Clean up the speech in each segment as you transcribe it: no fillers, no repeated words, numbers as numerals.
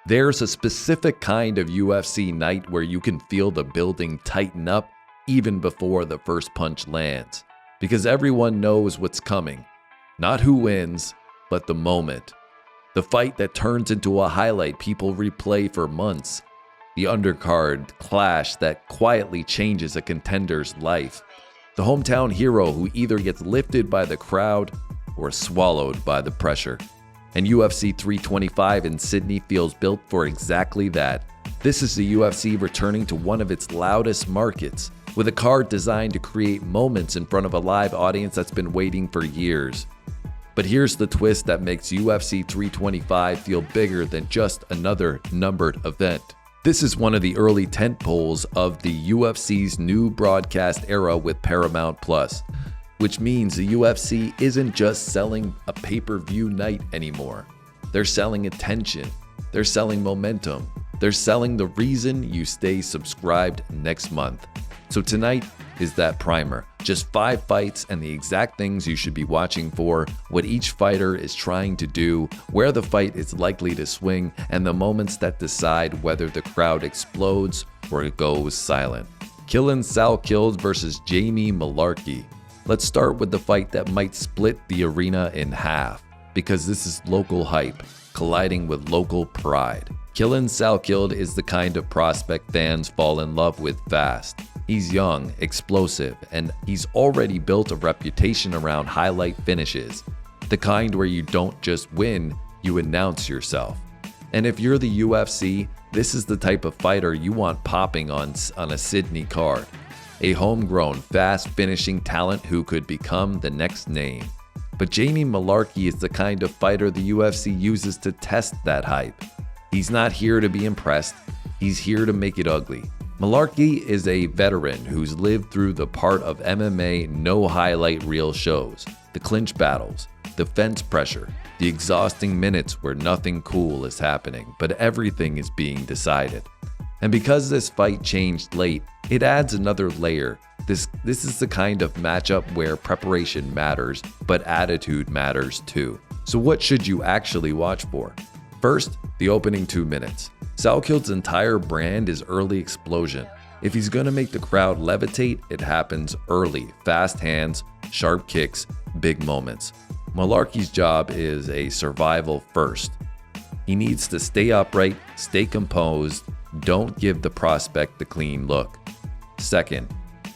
There's a specific kind of UFC night where you can feel the building tighten up even before the first punch lands, because everyone knows what's coming. Not who wins, but the moment. The fight that turns into a highlight people replay for months. The undercard clash that quietly changes a contender's life. The hometown hero who either gets lifted by the crowd or swallowed by the pressure. And UFC 325 in Sydney feels built for exactly that. This is the UFC returning to one of its loudest markets, with a card designed to create moments in front of a live audience that's been waiting for years. But here's the twist that makes UFC 325 feel bigger than just another numbered event. This is one of the early tentpoles of the UFC's new broadcast era with Paramount Plus, which means the UFC isn't just selling a pay-per-view night anymore. They're selling attention, they're selling momentum, they're selling the reason you stay subscribed next month. So tonight is that primer. Just 5 fights and the exact things you should be watching for, what each fighter is trying to do, where the fight is likely to swing, and the moments that decide whether the crowd explodes or it goes silent. Quillan Salkilld versus Jamie Mullarkey. Let's start with the fight that might split the arena in half, because this is local hype colliding with local pride. Quillan Salkilld is the kind of prospect fans fall in love with fast. He's young, explosive, and he's already built a reputation around highlight finishes. The kind where you don't just win, you announce yourself. And if you're the UFC, this is the type of fighter you want popping on a Sydney card. A homegrown, fast-finishing talent who could become the next name. But Jamie Mullarkey is the kind of fighter the UFC uses to test that hype. He's not here to be impressed, he's here to make it ugly. Mullarkey is a veteran who's lived through the part of MMA no highlight reel shows, the clinch battles, the fence pressure, the exhausting minutes where nothing cool is happening, but everything is being decided. And because this fight changed late, it adds another layer. This is the kind of matchup where preparation matters, but attitude matters too. So what should you actually watch for? First, the opening 2 minutes. Salkild's entire brand is early explosion. If he's gonna make the crowd levitate, it happens early. Fast hands, sharp kicks, big moments. Mullarkey's job is a survival first. He needs to stay upright, stay composed, don't give the prospect the clean look. Second,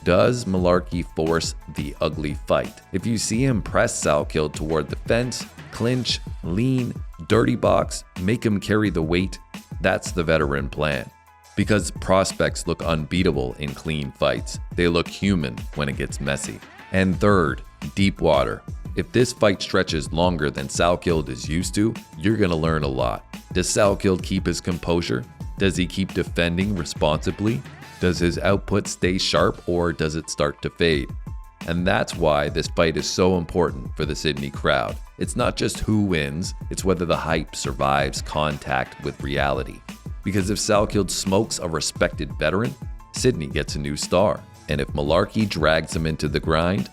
does Mullarkey force the ugly fight? If you see him press Salkilld toward the fence, clinch, lean, dirty box, make him carry the weight, that's the veteran plan. Because prospects look unbeatable in clean fights. They look human when it gets messy. And third, deep water. If this fight stretches longer than Salkilld is used to, you're gonna learn a lot. Does Salkilld keep his composure? Does he keep defending responsibly? Does his output stay sharp or does it start to fade? And that's why this fight is so important for the Sydney crowd. It's not just who wins, it's whether the hype survives contact with reality. Because if Salkilld smokes a respected veteran, Sydney gets a new star. And if Mullarkey drags him into the grind,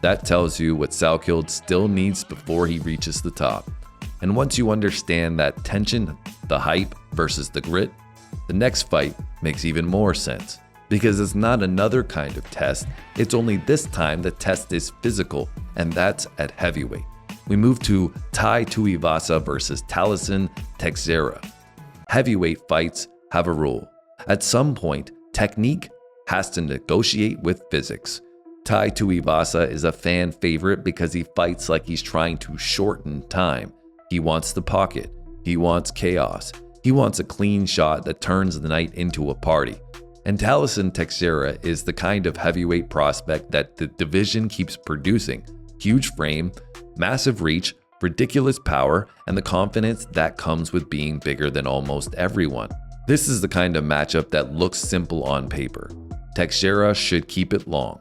that tells you what Salkilld still needs before he reaches the top. And once you understand that tension, the hype versus the grit, the next fight makes even more sense. Because it's not another kind of test, it's only this time the test is physical, and that's at heavyweight. We move to Tuivasa versus Tallison Teixeira. Heavyweight fights have a rule. At some point, technique has to negotiate with physics. Tuivasa is a fan favorite because he fights like he's trying to shorten time. He wants the pocket. He wants chaos. He wants a clean shot that turns the night into a party. And Tallison Teixeira is the kind of heavyweight prospect that the division keeps producing. Huge frame, massive reach, ridiculous power, and the confidence that comes with being bigger than almost everyone. This is the kind of matchup that looks simple on paper. Teixeira should keep it long.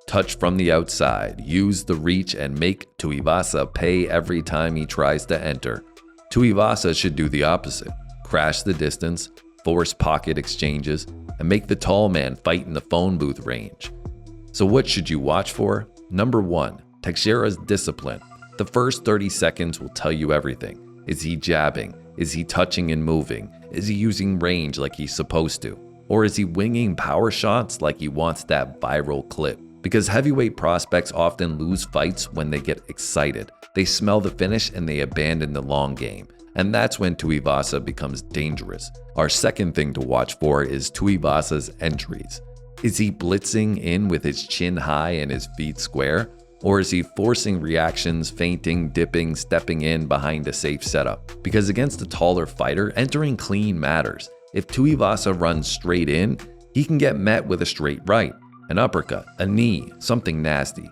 Touch from the outside, use the reach, and make Tuivasa pay every time he tries to enter. Tuivasa should do the opposite. Crash the distance, force pocket exchanges, and make the tall man fight in the phone booth range. So what should you watch for? Number 1, Teixeira's discipline. The first 30 seconds will tell you everything. Is he jabbing? Is he touching and moving? Is he using range like he's supposed to? Or is he winging power shots like he wants that viral clip? Because heavyweight prospects often lose fights when they get excited. They smell the finish and they abandon the long game. And that's when Tuivasa becomes dangerous. Our second thing to watch for is Tuivasa's entries. Is he blitzing in with his chin high and his feet square? Or is he forcing reactions, feinting, dipping, stepping in behind a safe setup? Because against a taller fighter, entering clean matters. If Tuivasa runs straight in, he can get met with a straight right, an uppercut, a knee, something nasty.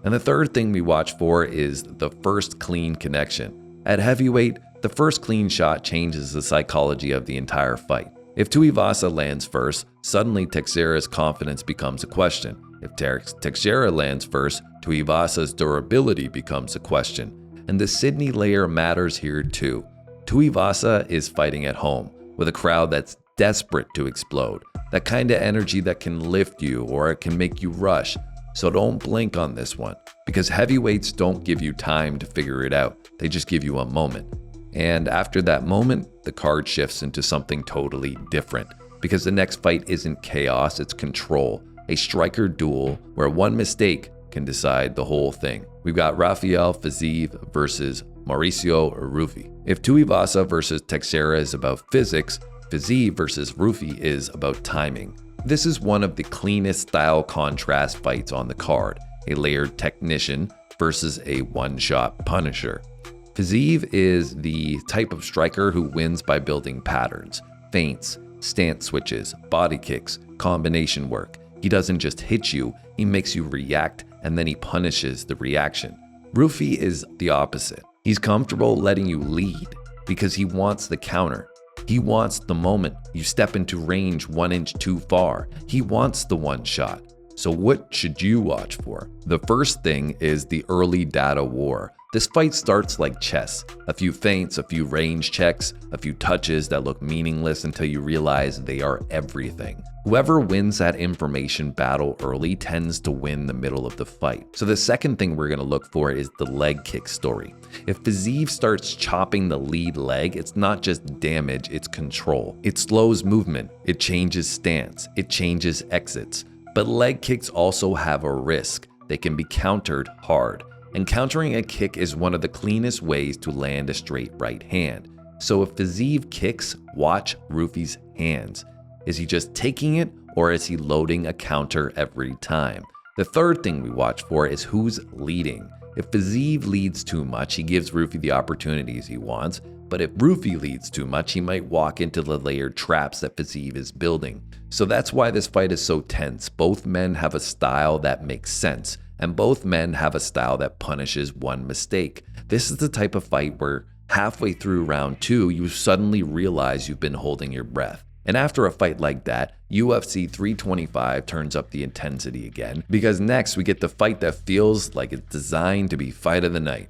And the third thing we watch for is the first clean connection. At heavyweight, the first clean shot changes the psychology of the entire fight. If Tuivasa lands first, suddenly Teixeira's confidence becomes a question. If Teixeira lands first, Tuivasa's durability becomes a question. And the Sydney layer matters here too. Tuivasa is fighting at home, with a crowd that's desperate to explode. That kind of energy that can lift you or it can make you rush. So don't blink on this one, because heavyweights don't give you time to figure it out. They just give you a moment. And after that moment, the card shifts into something totally different, because the next fight isn't chaos, it's control. A striker duel where one mistake can decide the whole thing. We've got Rafael Fiziev versus Maurício Ruffy. If Tuivasa versus Teixeira is about physics, Fiziev versus Ruffy is about timing. This is one of the cleanest style contrast fights on the card, a layered technician versus a one-shot punisher. Fiziev is the type of striker who wins by building patterns, feints, stance switches, body kicks, combination work. He doesn't just hit you, he makes you react and then he punishes the reaction. Ruffy is the opposite. He's comfortable letting you lead because he wants the counter. He wants the moment you step into range 1 inch too far. He wants the one shot. So what should you watch for? The first thing is the early data war. This fight starts like chess. A few feints, a few range checks, a few touches that look meaningless until you realize they are everything. Whoever wins that information battle early tends to win the middle of the fight. So the second thing we're going to look for is the leg kick story. If Fiziev starts chopping the lead leg, it's not just damage, it's control. It slows movement, it changes stance, it changes exits. But leg kicks also have a risk. They can be countered hard. And countering a kick is one of the cleanest ways to land a straight right hand. So if Fiziev kicks, watch Ruffy's hands. Is he just taking it, or is he loading a counter every time? The third thing we watch for is who's leading. If Fiziev leads too much, he gives Ruffy the opportunities he wants. But if Ruffy leads too much, he might walk into the layered traps that Fiziev is building. So that's why this fight is so tense. Both men have a style that makes sense. And both men have a style that punishes one mistake. This is the type of fight where halfway through round 2, you suddenly realize you've been holding your breath. And after a fight like that, UFC 325 turns up the intensity again, because next we get the fight that feels like it's designed to be fight of the night.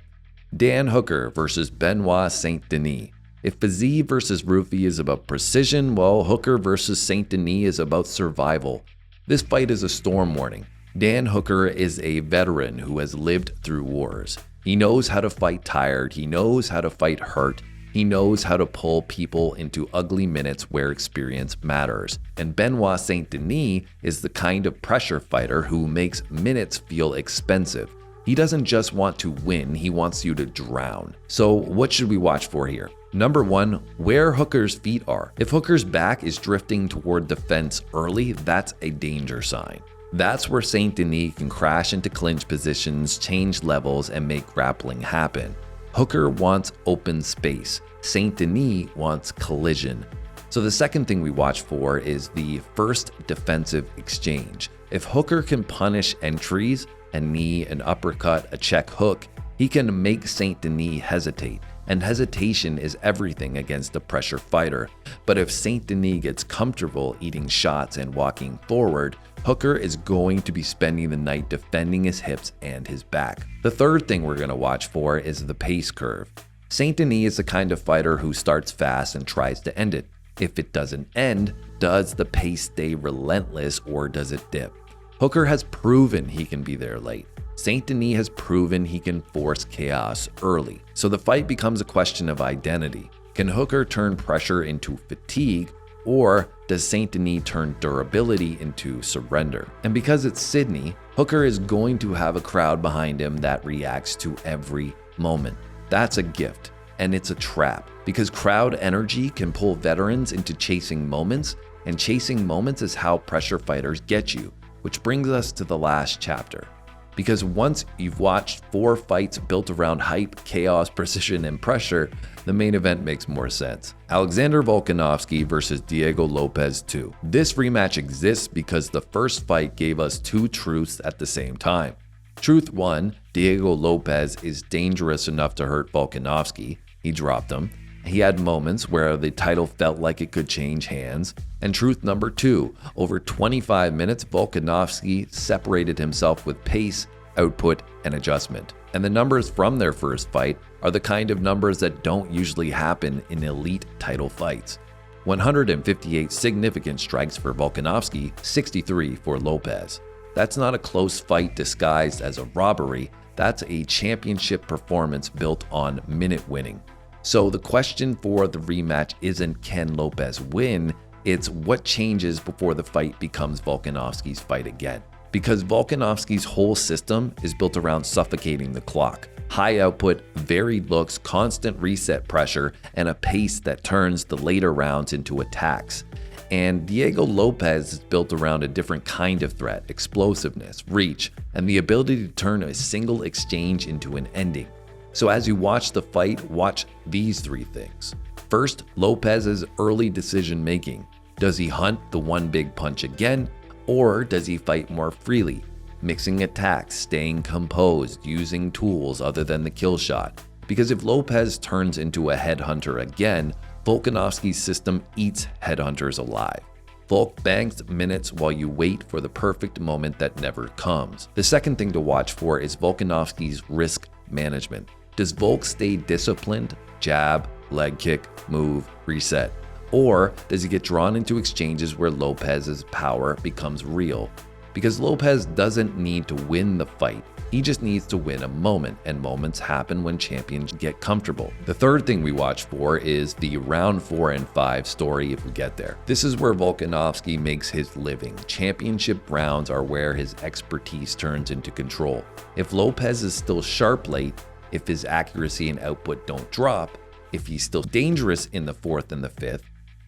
Dan Hooker versus Benoit Saint-Denis. If Fiziev versus Ruffy is about precision, well, Hooker versus Saint-Denis is about survival. This fight is a storm warning. Dan Hooker is a veteran who has lived through wars. He knows how to fight tired, he knows how to fight hurt, he knows how to pull people into ugly minutes where experience matters. And Benoit Saint-Denis is the kind of pressure fighter who makes minutes feel expensive. He doesn't just want to win, he wants you to drown. So what should we watch for here? Number 1, where Hooker's feet are. If Hooker's back is drifting toward the fence early, that's a danger sign. That's where Saint-Denis can crash into clinch positions, change levels, and make grappling happen. Hooker wants open space. Saint-Denis wants collision. So the second thing we watch for is the first defensive exchange. If Hooker can punish entries, a knee, an uppercut, a check hook, he can make Saint-Denis hesitate. And hesitation is everything against a pressure fighter. But if Saint-Denis gets comfortable eating shots and walking forward, Hooker is going to be spending the night defending his hips and his back. The third thing we're going to watch for is the pace curve. Saint-Denis is the kind of fighter who starts fast and tries to end it. If it doesn't end, does the pace stay relentless or does it dip? Hooker has proven he can be there late. Saint-Denis has proven he can force chaos early. So the fight becomes a question of identity. Can Hooker turn pressure into fatigue, or does Saint-Denis turn durability into surrender? And because it's Sydney, Hooker is going to have a crowd behind him that reacts to every moment. That's a gift, and it's a trap, because crowd energy can pull veterans into chasing moments, and chasing moments is how pressure fighters get you, which brings us to the last chapter. Because once you've watched 4 fights built around hype, chaos, precision, and pressure, the main event makes more sense. Alexander Volkanovski versus Diego Lopes 2. This rematch exists because the first fight gave us 2 truths at the same time. Truth 1, Diego Lopes is dangerous enough to hurt Volkanovski. He dropped him. He had moments where the title felt like it could change hands. And truth number 2, over 25 minutes, Volkanovski separated himself with pace, output, and adjustment. And the numbers from their first fight are the kind of numbers that don't usually happen in elite title fights. 158 significant strikes for Volkanovski, 63 for Lopes. That's not a close fight disguised as a robbery. That's a championship performance built on minute winning. So the question for the rematch isn't can Lopes win, it's what changes before the fight becomes Volkanovski's fight again. Because Volkanovski's whole system is built around suffocating the clock. High output, varied looks, constant reset pressure, and a pace that turns the later rounds into attacks. And Diego Lopes is built around a different kind of threat, explosiveness, reach, and the ability to turn a single exchange into an ending. So as you watch the fight, watch these 3 things. First, Lopes's early decision making. Does he hunt the one big punch again, or does he fight more freely, mixing attacks, staying composed, using tools other than the kill shot? Because if Lopes turns into a headhunter again, Volkanovski's system eats headhunters alive. Volk banks minutes while you wait for the perfect moment that never comes. The second thing to watch for is Volkanovski's risk management. Does Volk stay disciplined, jab, leg kick, move, reset? Or does he get drawn into exchanges where Lopes's power becomes real? Because Lopes doesn't need to win the fight, he just needs to win a moment, and moments happen when champions get comfortable. The third thing we watch for is the round 4 and 5 story if we get there. This is where Volkanovski makes his living. Championship rounds are where his expertise turns into control. If Lopes is still sharp late, if his accuracy and output don't drop, if he's still dangerous in the 4th and the 5th,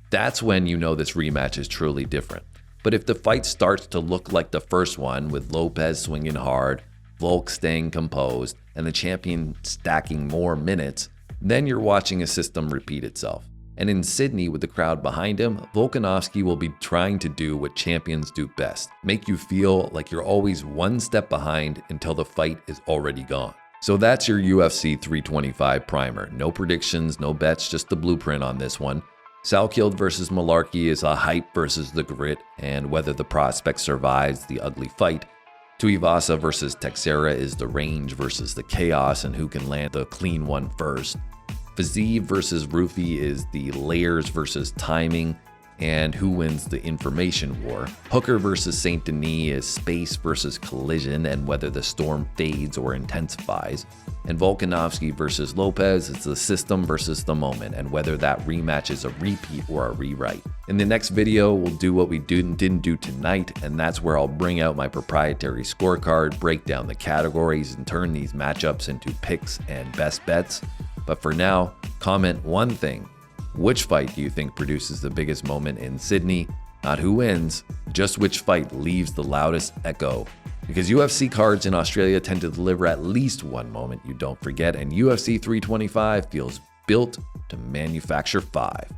that's when you know this rematch is truly different. But if the fight starts to look like the first one, with Lopes swinging hard, Volk staying composed, and the champion stacking more minutes, then you're watching a system repeat itself. And in Sydney, with the crowd behind him, Volkanovski will be trying to do what champions do best, make you feel like you're always one step behind until the fight is already gone. So that's your UFC 325 primer. No predictions, no bets, just the blueprint on this one. Salkilld versus Mullarkey is a hype versus the grit, and whether the prospect survives the ugly fight. Tuivasa versus Teixeira is the range versus the chaos and who can land the clean one first. Fiziev versus Ruffy is the layers versus timing and who wins the information war. Hooker versus Saint-Denis is space versus collision and whether the storm fades or intensifies. And Volkanovski versus Lopes is the system versus the moment and whether that rematch is a repeat or a rewrite. In the next video, we'll do what we didn't do tonight, and that's where I'll bring out my proprietary scorecard, break down the categories, and turn these matchups into picks and best bets. But for now, comment one thing. Which fight do you think produces the biggest moment in Sydney? Not who wins, just which fight leaves the loudest echo. Because UFC cards in Australia tend to deliver at least one moment you don't forget, and UFC 325 feels built to manufacture 5.